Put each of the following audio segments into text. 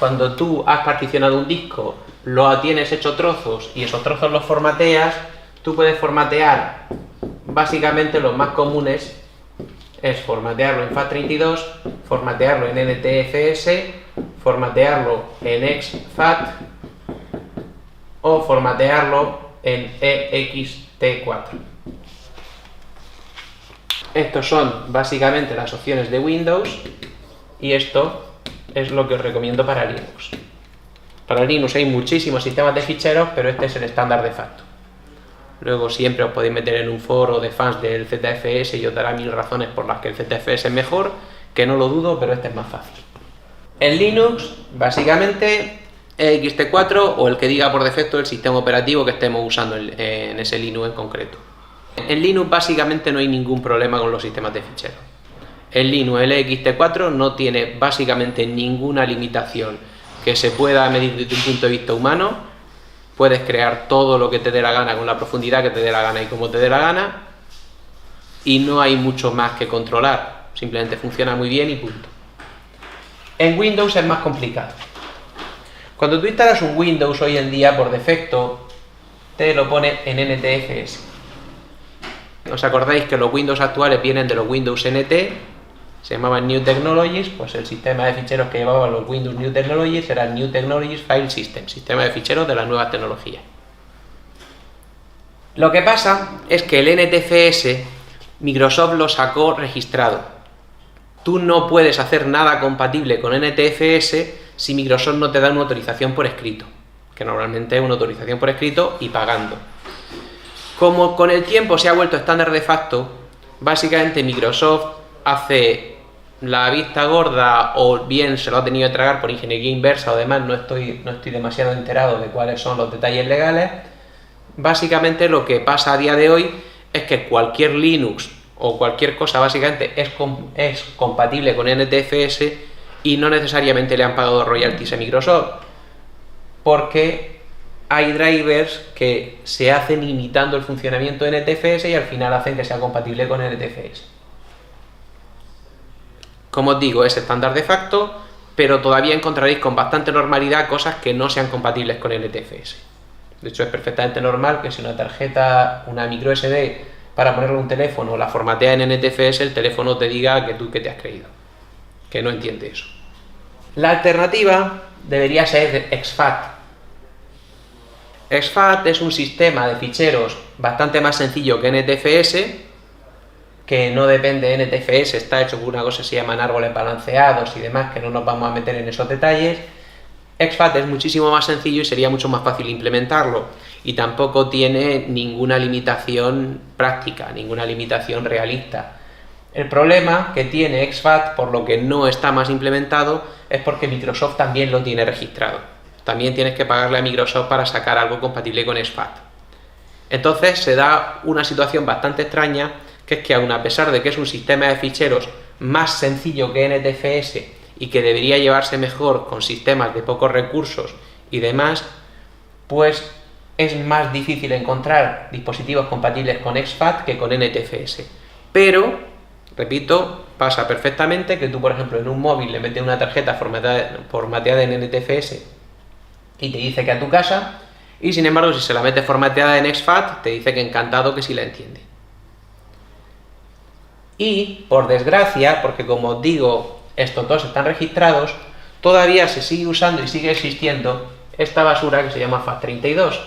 cuando tú has particionado un disco, lo tienes hecho trozos y esos trozos los formateas, tú puedes formatear, básicamente los más comunes es formatearlo en FAT32, formatearlo en NTFS, formatearlo en exFAT o formatearlo en ext4. Estos son básicamente las opciones de Windows y esto es lo que os recomiendo para Linux. Para Linux hay muchísimos sistemas de ficheros, pero este es el estándar de facto. Luego siempre os podéis meter en un foro de fans del ZFS y os dará 1000 razones por las que el ZFS es mejor, que no lo dudo, pero este es más fácil. En Linux, básicamente, ext4 o el que diga por defecto el sistema operativo que estemos usando en ese Linux en concreto. En Linux básicamente no hay ningún problema con los sistemas de ficheros. En Linux el ext4 no tiene básicamente ninguna limitación que se pueda medir desde un punto de vista humano. Puedes crear todo lo que te dé la gana con la profundidad que te dé la gana y como te dé la gana y no hay mucho más que controlar, simplemente funciona muy bien y punto. En Windows es más complicado. Cuando tú instalas un Windows hoy en día por defecto te lo pone en NTFS. ¿Os acordáis que los Windows actuales vienen de los Windows NT? Se llamaban New Technologies, pues el sistema de ficheros que llevaban los Windows New Technologies era el New Technologies File System, sistema de ficheros de las nuevas tecnologías. Lo que pasa es que el NTFS Microsoft lo sacó registrado. Tú no puedes hacer nada compatible con NTFS si Microsoft no te da una autorización por escrito, que normalmente es una autorización por escrito y pagando. Como con el tiempo se ha vuelto estándar de facto, básicamente Microsoft hace la vista gorda o bien se lo ha tenido que tragar por ingeniería inversa o demás, no estoy demasiado enterado de cuáles son los detalles legales. Básicamente lo que pasa a día de hoy es que cualquier Linux o cualquier cosa básicamente es compatible con NTFS y no necesariamente le han pagado royalties a Microsoft, porque hay drivers que se hacen imitando el funcionamiento de NTFS y al final hacen que sea compatible con NTFS. Como os digo, es estándar de facto, pero todavía encontraréis con bastante normalidad cosas que no sean compatibles con NTFS. De hecho, es perfectamente normal que si una tarjeta, una micro SD, para ponerle un teléfono, la formatea en NTFS, el teléfono te diga que tú que te has creído, que no entiende eso. La alternativa debería ser exFAT. exFAT es un sistema de ficheros bastante más sencillo que NTFS, que no depende de NTFS, está hecho por una cosa que se llaman árboles balanceados y demás, que no nos vamos a meter en esos detalles. exFAT es muchísimo más sencillo y sería mucho más fácil implementarlo, y tampoco tiene ninguna limitación práctica, ninguna limitación realista. El problema que tiene exFAT, por lo que no está más implementado, es porque Microsoft también lo tiene registrado. También tienes que pagarle a Microsoft para sacar algo compatible con exFAT. Entonces se da una situación bastante extraña, que es que aun a pesar de que es un sistema de ficheros más sencillo que NTFS y que debería llevarse mejor con sistemas de pocos recursos y demás, pues es más difícil encontrar dispositivos compatibles con exFAT que con NTFS. Pero, repito, pasa perfectamente que tú, por ejemplo, en un móvil le metes una tarjeta formateada en NTFS y te dice que a tu casa, y sin embargo si se la metes formateada en exFAT te dice que encantado, que sí la entiende. Y, por desgracia, porque como os digo, estos dos están registrados, todavía se sigue usando y sigue existiendo esta basura que se llama FAT32.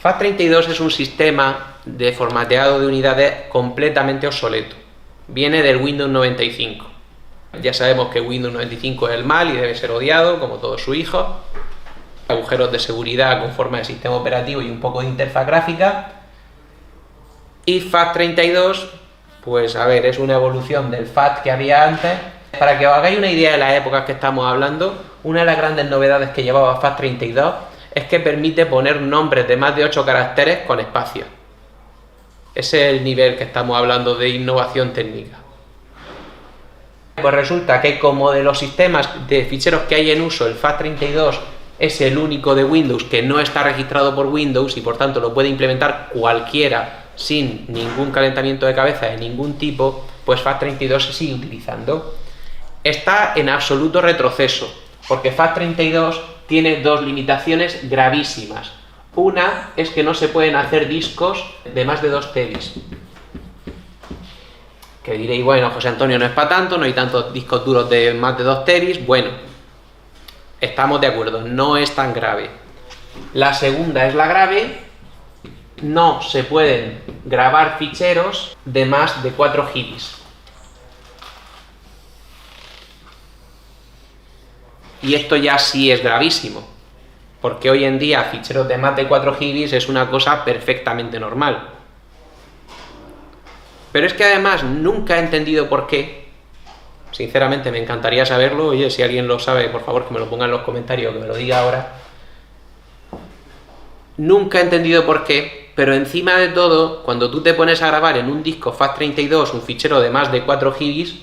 FAT32 es un sistema de formateado de unidades completamente obsoleto. Viene del Windows 95. Ya sabemos que Windows 95 es el mal y debe ser odiado, como todos sus hijos. Agujeros de seguridad con forma de sistema operativo y un poco de interfaz gráfica. Y FAT32, pues a ver, es una evolución del FAT que había antes. Para que os hagáis una idea de las épocas que estamos hablando, una de las grandes novedades que llevaba FAT32 es que permite poner nombres de más de 8 caracteres con espacios. Ese es el nivel que estamos hablando de innovación técnica. Pues resulta que como de los sistemas de ficheros que hay en uso, el FAT32 es el único de Windows que no está registrado por Windows y por tanto lo puede implementar cualquiera sin ningún calentamiento de cabeza de ningún tipo, pues FAT32 se sigue utilizando. está en absoluto retroceso, porque FAT32 tiene dos limitaciones gravísimas. Una es que no se pueden hacer discos de más de 2 tebis. Que diréis, bueno, José Antonio, no es para tanto, no hay tantos discos duros de más de 2 tebis. Bueno, estamos de acuerdo, no es tan grave. La segunda es la grave: no se pueden grabar ficheros de más de 4 gigabits. Y esto ya sí es gravísimo, porque hoy en día ficheros de más de 4 gigabits es una cosa perfectamente normal. Pero es que además nunca he entendido por qué. Sinceramente me encantaría saberlo. Oye, si alguien lo sabe, por favor que me lo ponga en los comentarios, que me lo diga ahora. Nunca he entendido por qué, pero encima de todo, cuando tú te pones a grabar en un disco FAT32 un fichero de más de 4 gigabits,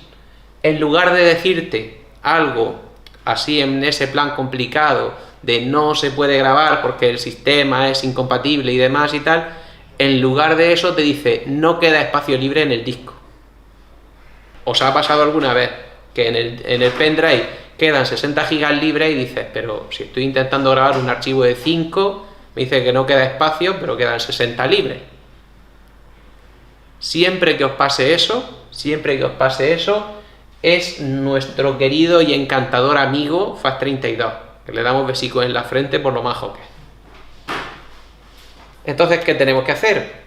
en lugar de decirte algo así en ese plan complicado de no se puede grabar porque el sistema es incompatible y demás y tal, en lugar de eso te dice no queda espacio libre en el disco. ¿Os ha pasado alguna vez que en el pendrive quedan 60 gigas libres y dices, pero si estoy intentando grabar un archivo de 5, me dice que no queda espacio, pero quedan 60 libres? Siempre que os pase eso, es nuestro querido y encantador amigo FAT32, que le damos besicos en la frente por lo majo que es. Entonces, ¿qué tenemos que hacer?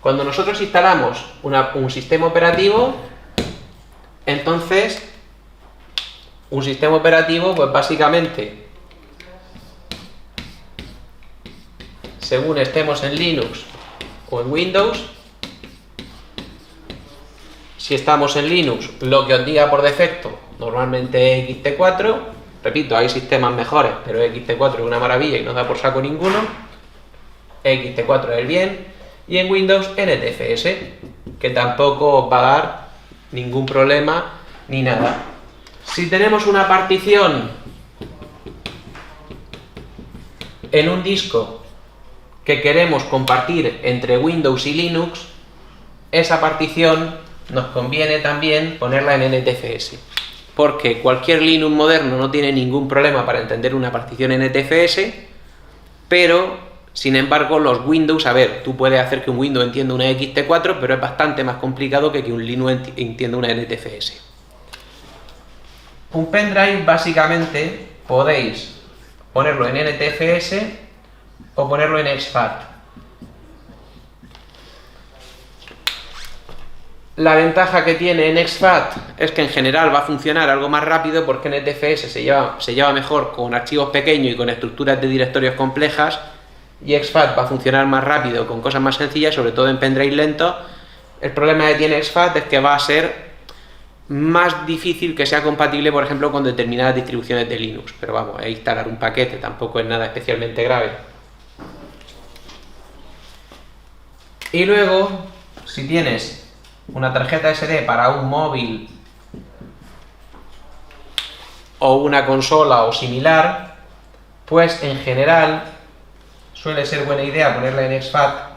Cuando nosotros instalamos un sistema operativo, entonces, un sistema operativo, pues básicamente, según estemos en Linux o en Windows, si estamos en Linux, lo que os diga por defecto, normalmente es XT4, repito, hay sistemas mejores, pero XT4 es una maravilla y no da por saco ninguno, XT4 es el bien, y en Windows NTFS, que tampoco os va a dar ningún problema ni nada. Si tenemos una partición en un disco que queremos compartir entre Windows y Linux, esa partición nos conviene también ponerla en NTFS, porque cualquier Linux moderno no tiene ningún problema para entender una partición NTFS, pero sin embargo los Windows, a ver, tú puedes hacer que un Windows entienda una XT4, pero es bastante más complicado que un Linux entienda una NTFS. Un pendrive básicamente podéis ponerlo en NTFS o ponerlo en exFAT. La ventaja que tiene en exFAT es que en general va a funcionar algo más rápido, porque NTFS se lleva mejor con archivos pequeños y con estructuras de directorios complejas, y exFAT va a funcionar más rápido con cosas más sencillas, sobre todo en pendrive lentos. El problema que tiene exFAT es que va a ser más difícil que sea compatible, por ejemplo, con determinadas distribuciones de Linux, pero vamos, a instalar un paquete tampoco es nada especialmente grave. Y luego, si tienes una tarjeta SD para un móvil o una consola o similar, pues en general suele ser buena idea ponerla en exFAT,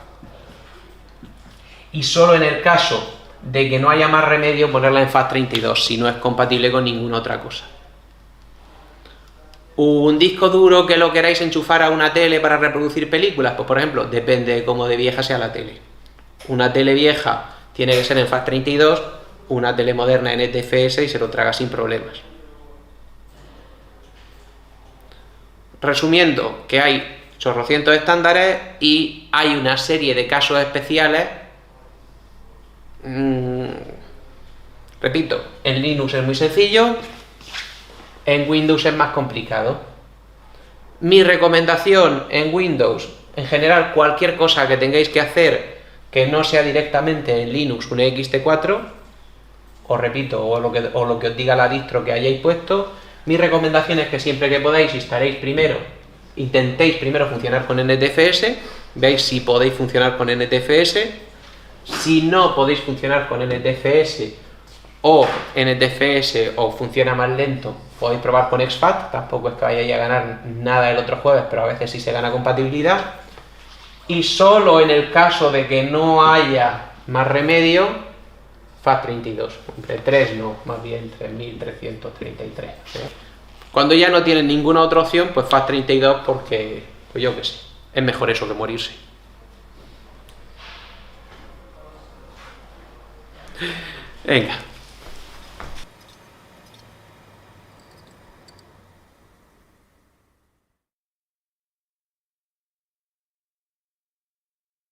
y solo en el caso de que no haya más remedio ponerla en FAT32, si no es compatible con ninguna otra cosa. Un disco duro que lo queráis enchufar a una tele para reproducir películas, pues por ejemplo, depende de cómo de vieja sea la tele. Una tele vieja tiene que ser en FAT32, una tele moderna en NTFS y se lo traga sin problemas. Resumiendo, que hay chorrocientos estándares y hay una serie de casos especiales. Repito, en Linux es muy sencillo, en Windows es más complicado. Mi recomendación en Windows, en general, cualquier cosa que tengáis que hacer que no sea directamente en Linux un XT4, os repito, o lo que os diga la distro que hayáis puesto, mi recomendación es que siempre que podáis intentéis primero funcionar con NTFS, veáis si podéis funcionar con NTFS. Si no podéis funcionar con NTFS o funciona más lento, podéis probar con exFAT, tampoco es que vayáis a ganar nada el otro jueves, pero a veces sí se gana compatibilidad. Y solo en el caso de que no haya más remedio, FAT32. Entre 3 no, más bien 3333. Cuando ya no tienen ninguna otra opción, pues FAT32 porque, pues yo qué sé, es mejor eso que morirse. Venga.